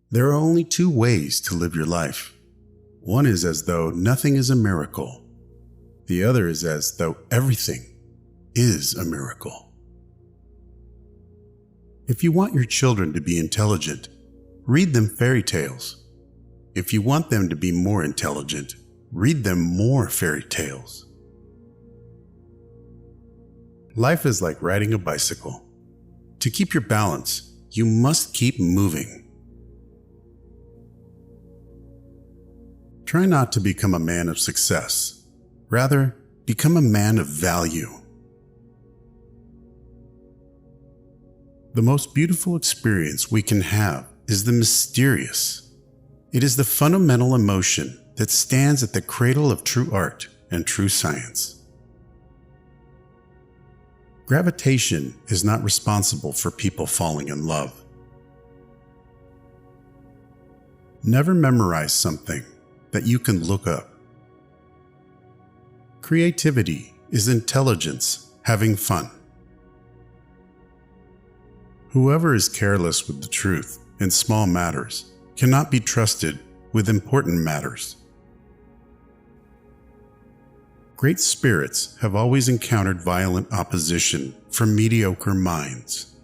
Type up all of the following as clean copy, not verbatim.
There are only two ways to live your life. One is as though nothing is a miracle. The other is as though everything is a miracle. If you want your children to be intelligent, read them fairy tales. If you want them to be more intelligent, read them more fairy tales. Life is like riding a bicycle. To keep your balance, you must keep moving. Try not to become a man of success. Rather, become a man of value. The most beautiful experience we can have is the mysterious. It is the fundamental emotion that stands at the cradle of true art and true science. Gravitation is not responsible for people falling in love. Never memorize something that you can look up. Creativity is intelligence having fun. Whoever is careless with the truth in small matters cannot be trusted with important matters. Great spirits have always encountered violent opposition from mediocre minds.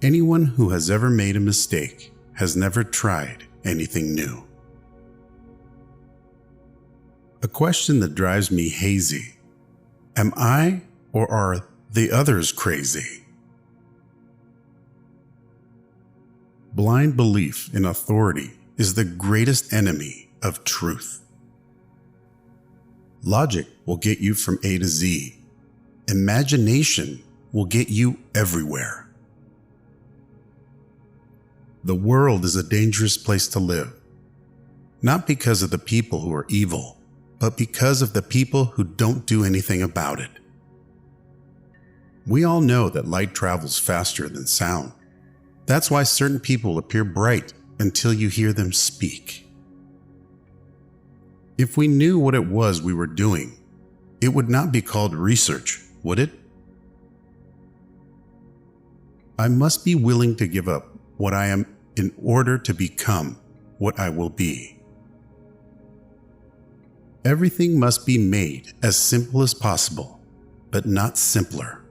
Anyone who has ever made a mistake has never tried anything new. A question that drives me hazy: am I or are the others crazy? Blind belief in authority is the greatest enemy of truth. Logic will get you from A to Z. Imagination will get you everywhere. The world is a dangerous place to live, not because of the people who are evil, but because of the people who don't do anything about it. We all know that light travels faster than sound. That's why certain people appear bright until you hear them speak. If we knew what it was we were doing, it would not be called research, would it? I must be willing to give up what I am in order to become what I will be. Everything must be made as simple as possible, but not simpler.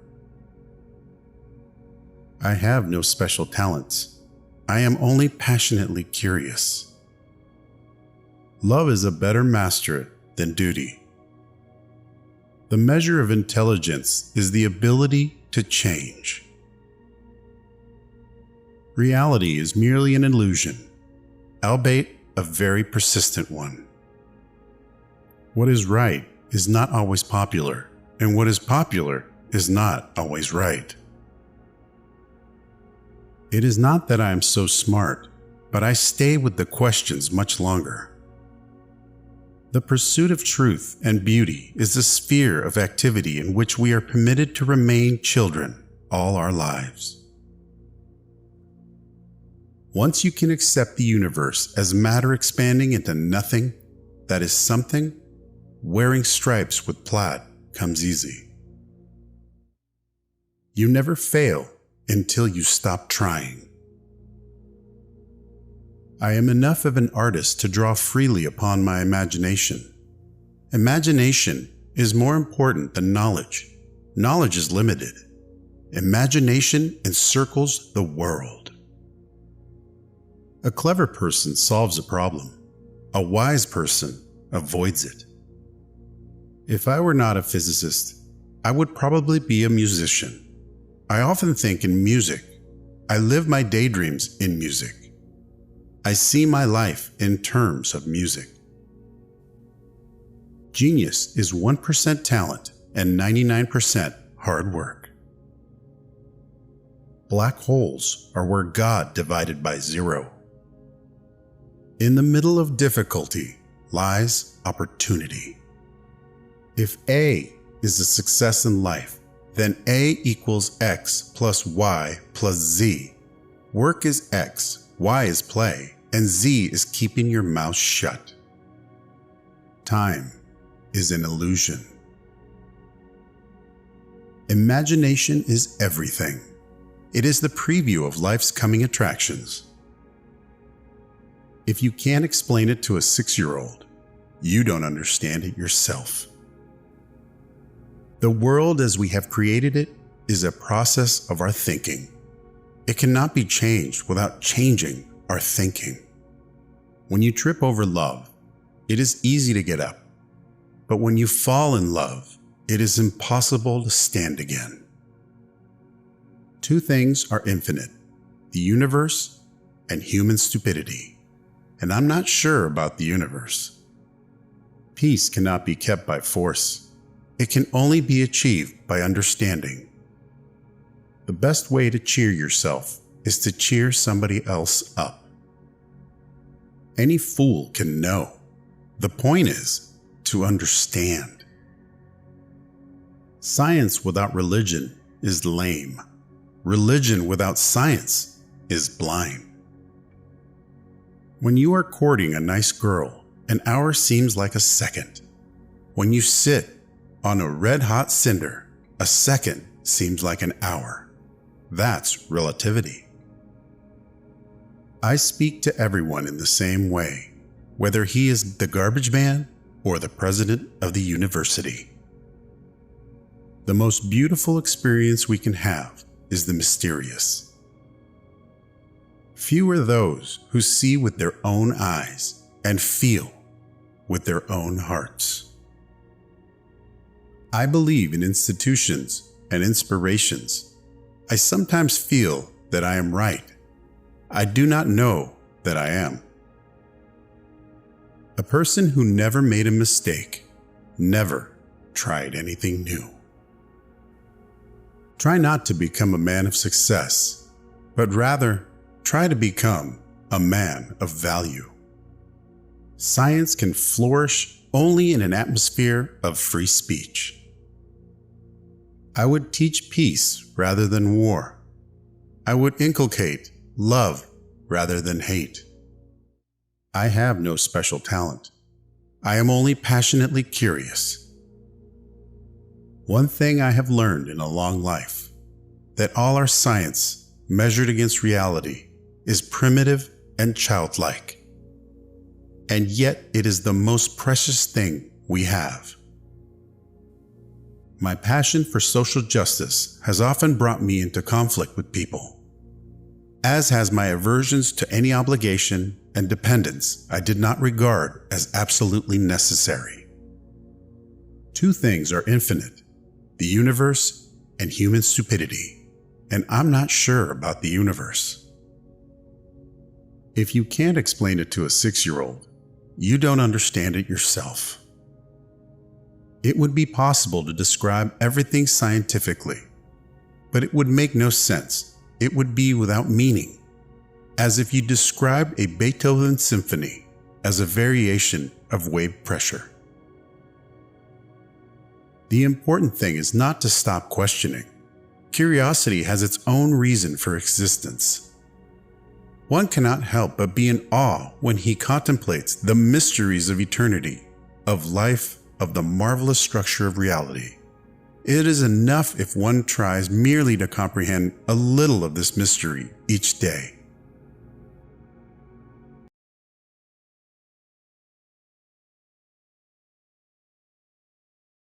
I have no special talents. I am only passionately curious. Love is a better master than duty. The measure of intelligence is the ability to change. Reality is merely an illusion, albeit a very persistent one. What is right is not always popular, and what is popular is not always right. It is not that I am so smart, but I stay with the questions much longer. The pursuit of truth and beauty is the sphere of activity in which we are permitted to remain children all our lives. Once you can accept the universe as matter expanding into nothing that is something, wearing stripes with plaid comes easy. You never fail until you stop trying. I am enough of an artist to draw freely upon my imagination. Imagination is more important than knowledge. Knowledge is limited. Imagination encircles the world. A clever person solves a problem. A wise person avoids it. If I were not a physicist, I would probably be a musician. I often think in music. I live my daydreams in music. I see my life in terms of music. Genius is 1% talent and 99% hard work. Black holes are where God divided by zero. In the middle of difficulty lies opportunity. If A is a success in life, then A equals X plus Y plus Z. Work is X, Y is play, and Z is keeping your mouth shut. Time is an illusion. Imagination is everything. It is the preview of life's coming attractions. If you can't explain it to a 6-year-old, you don't understand it yourself. The world as we have created it is a process of our thinking. It cannot be changed without changing our thinking. When you trip over love, it is easy to get up. But when you fall in love, it is impossible to stand again. Two things are infinite: the universe and human stupidity. And I'm not sure about the universe. Peace cannot be kept by force. It can only be achieved by understanding. The best way to cheer yourself is to cheer somebody else up. Any fool can know. The point is to understand. Science without religion is lame. Religion without science is blind. When you are courting a nice girl, an hour seems like a second. When you sit on a red-hot cinder, a second seems like an hour. That's relativity. I speak to everyone in the same way, whether he is the garbage man or the president of the university. The most beautiful experience we can have is the mysterious. Few are those who see with their own eyes and feel with their own hearts. I believe in institutions and inspirations. I sometimes feel that I am right. I do not know that I am. A person who never made a mistake never tried anything new. Try not to become a man of success, but rather try to become a man of value. Science can flourish only in an atmosphere of free speech. I would teach peace rather than war. I would inculcate love rather than hate. I have no special talent. I am only passionately curious. One thing I have learned in a long life, that all our science measured against reality is primitive and childlike. And yet it is the most precious thing we have. My passion for social justice has often brought me into conflict with people, as has my aversions to any obligation and dependence I did not regard as absolutely necessary. Two things are infinite: the universe and human stupidity, and I'm not sure about the universe. If you can't explain it to a 6-year-old, you don't understand it yourself. It would be possible to describe everything scientifically, but it would make no sense. It would be without meaning, as if you described a Beethoven symphony as a variation of wave pressure. The important thing is not to stop questioning. Curiosity has its own reason for existence. One cannot help but be in awe when he contemplates the mysteries of eternity, of life, of the marvelous structure of reality. It is enough if one tries merely to comprehend a little of this mystery each day.